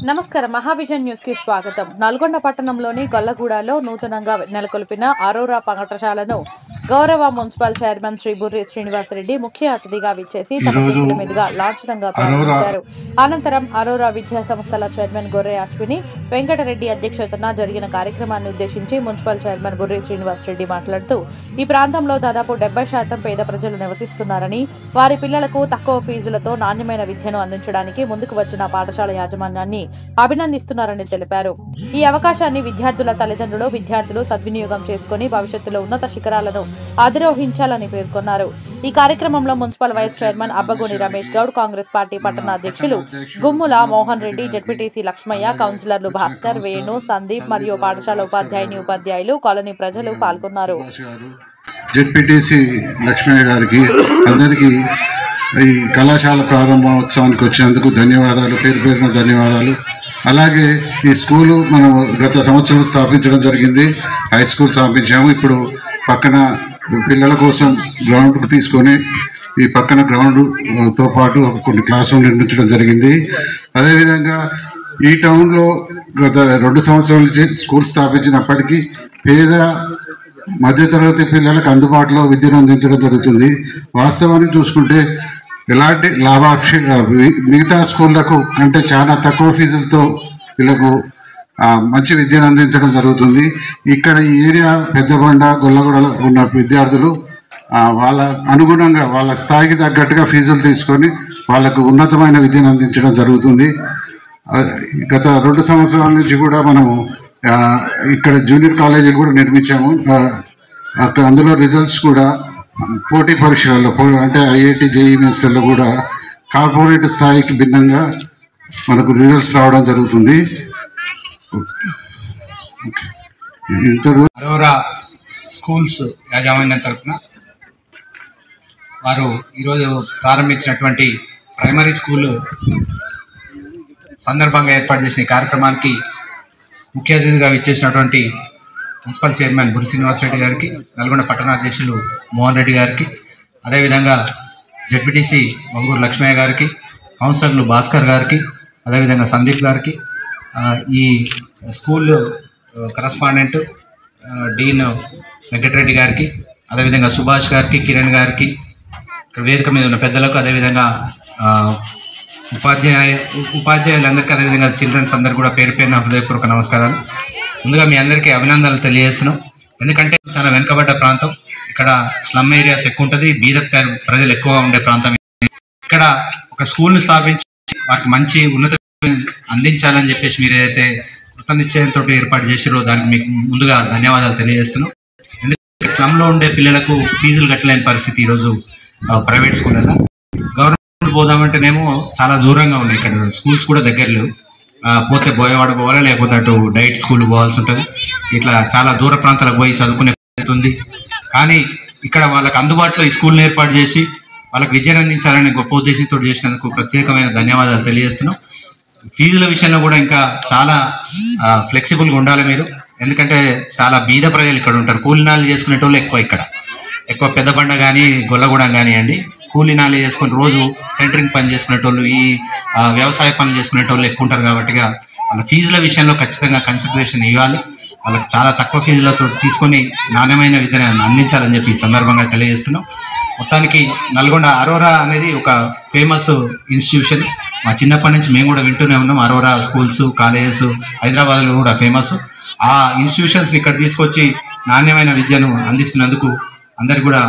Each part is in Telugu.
నమస్కారం. మహావిజన్ న్యూస్ కి స్వాగతం. నల్గొండ పట్టణంలోని గొల్లగూడలో నూతనంగా నెలకొల్పిన అరోరా పాఠశాలను గౌరవ మున్సిపల్ చైర్మన్ శ్రీ బుర్రి శ్రీనివాసరెడ్డి ముఖ్య అతిథిగా విచ్చేసి తమ చేతుల మీదుగా లాంఛనంగా ప్రారంభించారు. అనంతరం అరోరా విద్యా సంస్థల చైర్మన్ గొర్రె అశ్విని వెంకటరెడ్డి అధ్యక్షతన జరిగిన కార్యక్రమాన్ని ఉద్దేశించి మున్సిపల్ చైర్మన్ బుర్రి శ్రీనివాసరెడ్డి మాట్లాడుతూ ఈ ప్రాంతంలో దాదాపు 70% పేద ప్రజలు నివసిస్తున్నారని, వారి పిల్లలకు తక్కువ ఫీజులతో నాణ్యమైన విద్యను అందించడానికి ముందుకు వచ్చిన పాఠశాల యాజమాన్యాన్ని అభినందిస్తున్నారని తెలిపారు. ఈ అవకాశాన్ని విద్యార్థుల తల్లిదండ్రులు, విద్యార్థులు సద్వినియోగం చేసుకుని భవిష్యత్తులో ఉన్నత శిఖరాలను అధిరోహించాలని పేర్కొన్నారు. ఈ కార్యక్రమంలో municipal vice chairman Abbagoni Ramesh Goud, Congress party పట్టణ అధ్యక్షులు గుమ్ముల మోహన్ రెడ్డి, జెడ్పీటీసీ లక్ష్మయ్య, కౌన్సిలర్లు భాస్కర్, వేణు, సందీప్ మరియు పాఠశాల ఉపాధ్యాయులు, కాలనీ ప్రజలు పాల్గొన్నారు. జెడ్పీటీసీ లక్ష్మయ్య గారికి, అందరికీ ఈ కళాశాల ప్రారంభోత్సవానికి వచ్చినందుకు ధన్యవాదాలు, పేరు పేరున ధన్యవాదాలు. అలాగే ఈ స్కూలు మనం గత సంవత్సరం స్థాపించడం జరిగింది, హై స్కూల్ స్థాపించాము. ఇప్పుడు పక్కన పిల్లల కోసం గ్రౌండ్కు తీసుకొని ఈ పక్కన గ్రౌండ్తో పాటు కొన్ని క్లాస్ రూమ్ నిర్మించడం జరిగింది. అదేవిధంగా ఈ టౌన్లో గత 2 సంవత్సరాల నుంచి స్కూల్ స్థాపించినప్పటికీ పేద మధ్యతరగతి పిల్లలకు అందుబాటులో విద్యను అందించడం జరుగుతుంది. వాస్తవానికి చూసుకుంటే ఎలాంటి మిగతా స్కూళ్లకు అంటే చాలా తక్కువ ఫీజులతో వీళ్ళకు మంచి విద్యను అందించడం జరుగుతుంది. ఇక్కడ ఈ ఏరియా పెద్దబండ, గొల్లగూడలో ఉన్న విద్యార్థులు వాళ్ళ అనుగుణంగా వాళ్ళ స్థాయికి తగ్గట్టుగా ఫీజులు తీసుకొని వాళ్ళకు ఉన్నతమైన విద్యను అందించడం జరుగుతుంది. గత 2 సంవత్సరాల నుంచి కూడా మనము ఇక్కడ జూనియర్ కాలేజీలు కూడా నిర్మించాము. అందులో రిజల్ట్స్ కూడా పోటీ పరీక్షలలో అంటే ఐఐటి, జేఈఈ మెయిన్స్లలో కూడా కార్పొరేట్ స్థాయికి భిన్నంగా మనకు రిజల్ట్స్ రావడం జరుగుతుంది. అరోరా స్కూల్స్ యాజమాన్యం తరఫున వారు ఈరోజు ప్రారంభించినటువంటి ప్రైమరీ స్కూల్ సందర్భంగా ఏర్పాటు చేసిన కార్యక్రమానికి ముఖ్య అతిథిగా విచ్చేసినటువంటి మున్సిపల్ చైర్మన్ బుర్రి శ్రీనివాసరెడ్డి గారికి, నల్గొండ పట్టణ అధ్యక్షులు మోహన్ రెడ్డి గారికి, అదేవిధంగా జెడ్పీటీసీ మంగూరు లక్ష్మయ్య గారికి, కౌన్సిలర్లు భాస్కర్ గారికి, అదేవిధంగా సందీప్ గారికి, ఈ స్కూల్ కరస్పాండెంట్ డీన్ వెంకటరెడ్డి గారికి, అదేవిధంగా సుభాష్ గారికి, కిరణ్ గారికి, వేదిక మీద ఉన్న పెద్దలకు, అదేవిధంగా ఉపాధ్యాయులందరికీ, అదేవిధంగా చిల్డ్రన్స్ అందరికీ కూడా పేరు పేరున హృదయపూర్వక నమస్కారాలు. ముందుగా మీ అందరికీ అభినందనలు తెలియజేస్తున్నాం. ఎందుకంటే చాలా వెనుకబడ్డ ప్రాంతం, ఇక్కడ స్లమ్ ఏరియాస్ ఎక్కువ ఉంటుంది, బీద ప్రజలు ఎక్కువగా ఉండే ప్రాంతం. ఇక్కడ ఒక స్కూల్ని స్థాపించి వారికి మంచి ఉన్నత అందించాలని చెప్పేసి మీరు ఏదైతే కృత నిశ్చయంతో ఏర్పాటు చేసిరో దానికి మీకు ముందుగా ధన్యవాదాలు తెలియజేస్తున్నాం. ఎందుకంటే స్లమ్లో ఉండే పిల్లలకు ఫీజులు కట్టలేని పరిస్థితి ఈరోజు ప్రైవేట్ స్కూళ్ళలో. గవర్నమెంట్ పోదామంటేనేమో చాలా దూరంగా ఉన్నాయి, ఇక్కడ స్కూల్స్ కూడా దగ్గర లేవు. పోతే బోయవాడ పోవాలా, లేకపోతే అటు డైట్ స్కూల్ పోవాల్సి ఉంటుంది. ఇట్లా చాలా దూర ప్రాంతాలకు పోయి చదువుకునే ఉంది. కానీ ఇక్కడ వాళ్ళకి అందుబాటులో ఈ స్కూల్ని ఏర్పాటు చేసి వాళ్ళకి విద్యను అందించాలని గొప్ప ఉద్దేశంతో చేసినందుకు ప్రత్యేకమైన ధన్యవాదాలు తెలియజేస్తున్నాం. ఫీజుల విషయంలో కూడా ఇంకా చాలా ఫ్లెక్సిబుల్గా ఉండాలి మీరు. ఎందుకంటే చాలా బీద ప్రజలు ఇక్కడ ఉంటారు, కూలినాలు చేసుకునేటోళ్ళు ఎక్కువ పెద్దబండ కానీ గొల్లగూడెం కానివ్వండి, కూలీనాలు చేసుకుని రోజు సెంటరింగ్ పని చేసుకునేటోళ్ళు, ఈ వ్యవసాయ పనులు చేసుకునేటోళ్ళు ఎక్కువ ఉంటారు. కాబట్టి వాళ్ళ ఫీజుల విషయంలో ఖచ్చితంగా కన్సిడరేషన్ ఇవ్వాలి. వాళ్ళకి చాలా తక్కువ ఫీజులతో తీసుకొని నాణ్యమైన విద్యను అందించాలని చెప్పి ఈ సందర్భంగా తెలియజేస్తున్నాం. మొత్తానికి నల్గొండ అరోరా అనేది ఒక ఫేమస్ ఇన్స్టిట్యూషన్. మా చిన్నప్పటి నుంచి మేము కూడా వింటూనే ఉన్నాం. అరోరా స్కూల్స్, కాలేజెస్ హైదరాబాద్లో కూడా ఫేమస్. ఆ ఇన్స్టిట్యూషన్స్ని ఇక్కడ తీసుకొచ్చి నాణ్యమైన విద్యను అందిస్తున్నందుకు అందరికి కూడా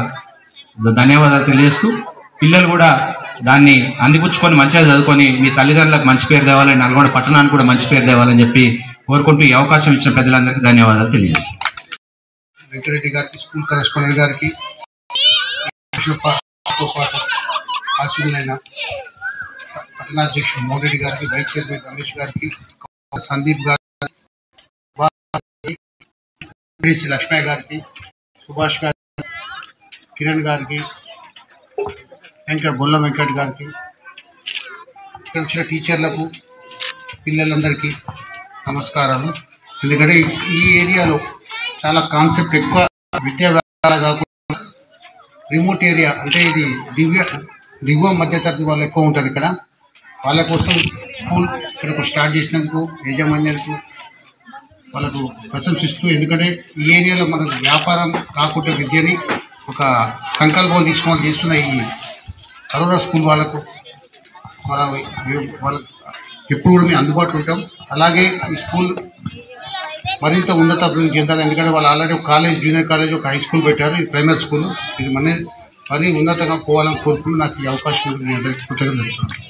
ధన్యవాదాలు తెలియజేస్తూ, పిల్లలు కూడా దాన్ని అందిపుచ్చుకొని మంచిగా చదువుకొని మీ తల్లిదండ్రులకు మంచి పేరు తేవాలని, నల్గొండ పట్టణానికి కూడా మంచి పేరు తేవాలని చెప్పి కోరుకుంటూ ఈ అవకాశం ఇచ్చిన పెద్దలందరికీ ధన్యవాదాలు తెలియజేస్తాం. వెంకటరెడ్డి గారికి, స్కూల్ కరెస్పాండెంట్ గారికి, ఆశీనులైన పట్టణాధ్యక్షుడు మోహన్ రెడ్డి గారికి, వైస్ చైర్మన్ రమేష్ గారికి, సందీప్ గారికి, లక్ష్మయ్య గారికి, సుభాష్ గారికి, కిరణ్ గారికి, బొల్ల వెంకట్ గారికి, ఇక్కడ వచ్చిన టీచర్లకు, పిల్లలందరికీ నమస్కారాలు. ఎందుకంటే ఈ ఏరియాలో చాలా కాన్సెప్ట్ ఎక్కువ విద్యా వ్యాపారాలు కాకుండా రిమోట్ ఏరియా, అంటే ఇది దిగువ మధ్యతరగతి వాళ్ళు ఎక్కువ ఉంటారు. ఇక్కడ వాళ్ళ కోసం స్కూల్ ఇక్కడ స్టార్ట్ చేసినందుకు యాజమాన్యానికి వాళ్ళకు ప్రశంసిస్తూ, ఎందుకంటే ఈ ఏరియాలో మనకు వ్యాపారం కాకుండా విద్యని ఒక సంకల్పం తీసుకొని చేస్తున్న ఈ అరోరా స్కూల్ వాళ్ళకు ఎప్పుడు కూడా మేము అందుబాటులో ఉంటాం. అలాగే ఈ స్కూల్ మరింత ఉన్నత అభివృద్ధి చెందాలి. ఎందుకంటే వాళ్ళు ఆల్రెడీ ఒక కాలేజ్, జూనియర్ కాలేజ్, ఒక హై స్కూల్ పెట్టారు. ఇది ప్రైమరీ స్కూల్. ఇది మరీ ఉన్నతంగా పోవాలని కోరుకుంటూ నాకు ఈ అవకాశం మీ అందరికీ కృతజ్ఞతలు చెప్తున్నాను.